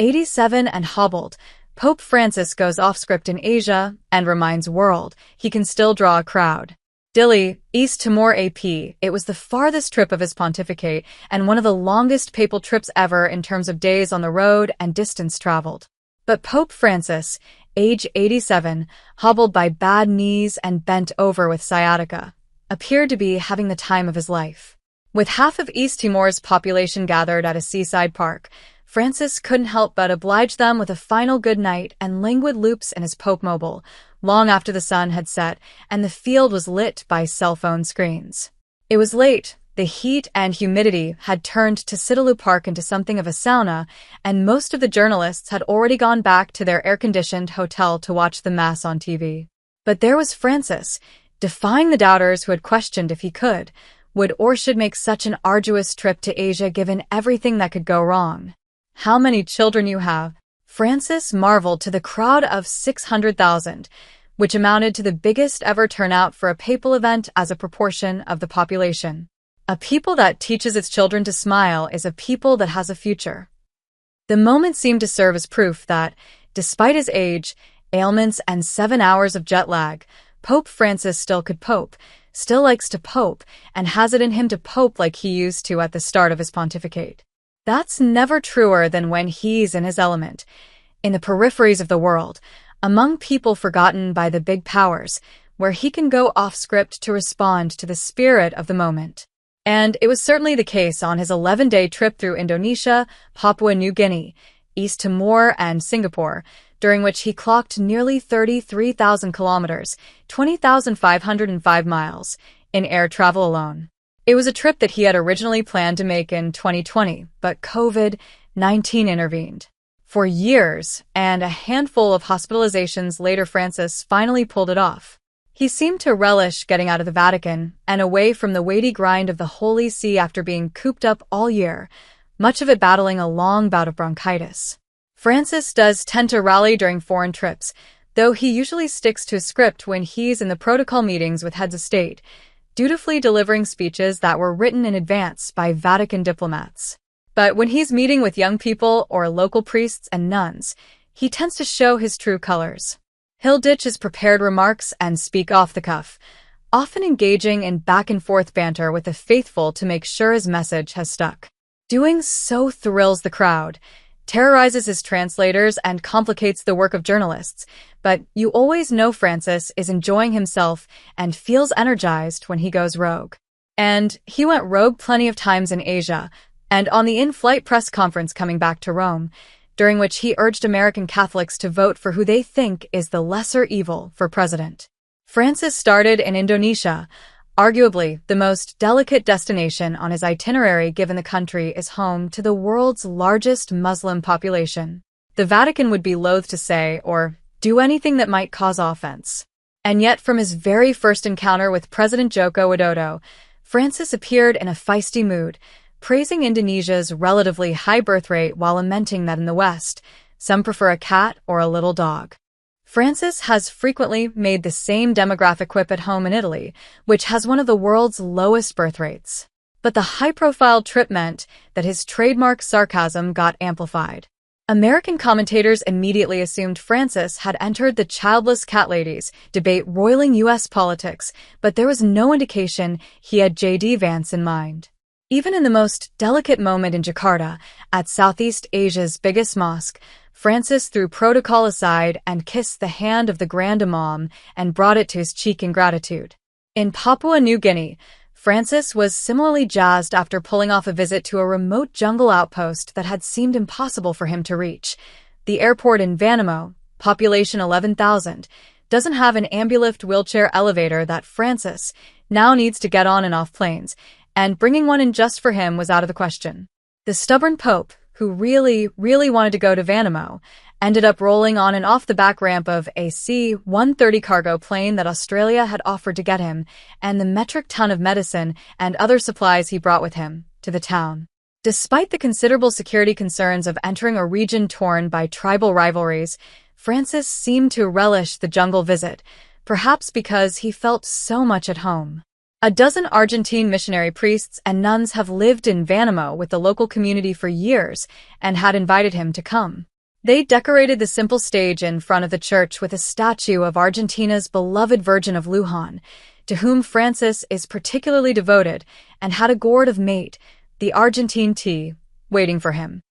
87 and hobbled. Pope Francis goes off-script in Asia and reminds world he can still draw a crowd. Dili, East Timor AP. It was the farthest trip of his pontificate and one of the longest papal trips ever in terms of days on the road and distance traveled. But Pope Francis, age 87, hobbled by bad knees and bent over with sciatica, appeared to be having the time of his life. With half of East Timor's population gathered at a seaside park, Francis couldn't help but oblige them with a final good night and languid loops in his Pope mobile, long after the sun had set and the field was lit by cell phone screens. It was late. The heat and humidity had turned Tsidaloo Park into something of a sauna, and most of the journalists had already gone back to their air-conditioned hotel to watch the Mass on TV. But there was Francis, defying the doubters who had questioned if he would or should make such an arduous trip to Asia given everything that could go wrong. "How many children you have?" Francis marveled to the crowd of 600,000, which amounted to the biggest ever turnout for a papal event as a proportion of the population. A people that teaches its children to smile is a people that has a future. The moment seemed to serve as proof that, despite his age, ailments, and 7 hours of jet lag, Pope Francis still could pope, still likes to pope, and has it in him to pope like he used to at the start of his pontificate. That's never truer than when he's in his element, in the peripheries of the world, among people forgotten by the big powers, where he can go off-script to respond to the spirit of the moment. And it was certainly the case on his 11-day trip through Indonesia, Papua New Guinea, East Timor, and Singapore, during which he clocked nearly 33,000 kilometers, 20,505 miles, in air travel alone. It was a trip that he had originally planned to make in 2020, but COVID-19 intervened. For years, and a handful of hospitalizations later, Francis finally pulled it off. He seemed to relish getting out of the Vatican and away from the weighty grind of the Holy See after being cooped up all year, much of it battling a long bout of bronchitis. Francis does tend to rally during foreign trips, though he usually sticks to a script when he's in the protocol meetings with heads of state, dutifully delivering speeches that were written in advance by Vatican diplomats. But when he's meeting with young people or local priests and nuns, he tends to show his true colors. He'll ditch his prepared remarks and speak off the cuff, often engaging in back-and-forth banter with the faithful to make sure his message has stuck. Doing so thrills the crowd, terrorizes his translators, and complicates the work of journalists, but you always know Francis is enjoying himself and feels energized when he goes rogue. And he went rogue plenty of times in Asia, and on the in-flight press conference coming back to Rome, during which he urged American Catholics to vote for who they think is the lesser evil for president. Francis started in Indonesia, arguably the most delicate destination on his itinerary given the country is home to the world's largest Muslim population. The Vatican would be loath to say or do anything that might cause offense. And yet from his very first encounter with President Joko Widodo, Francis appeared in a feisty mood, praising Indonesia's relatively high birth rate while lamenting that in the West, some prefer a cat or a little dog. Francis has frequently made the same demographic quip at home in Italy, which has one of the world's lowest birth rates. But the high-profile trip meant that his trademark sarcasm got amplified. American commentators immediately assumed Francis had entered the childless cat ladies debate roiling U.S. politics, but there was no indication he had J.D. Vance in mind. Even in the most delicate moment in Jakarta, at Southeast Asia's biggest mosque, Francis threw protocol aside and kissed the hand of the Grand Imam and brought it to his cheek in gratitude. In Papua New Guinea, Francis was similarly jazzed after pulling off a visit to a remote jungle outpost that had seemed impossible for him to reach. The airport in Vanimo, population 11,000, doesn't have an ambulift wheelchair elevator that Francis now needs to get on and off planes, and bringing one in just for him was out of the question. The stubborn Pope, who really wanted to go to Vanimo, ended up rolling on and off the back ramp of a C-130 cargo plane that Australia had offered to get him, and the metric ton of medicine and other supplies he brought with him to the town. Despite the considerable security concerns of entering a region torn by tribal rivalries, Francis seemed to relish the jungle visit, perhaps because he felt so much at home. A dozen Argentine missionary priests and nuns have lived in Vanimo with the local community for years and had invited him to come. They decorated the simple stage in front of the church with a statue of Argentina's beloved Virgin of Luján, to whom Francis is particularly devoted, and had a gourd of mate, the Argentine tea, waiting for him.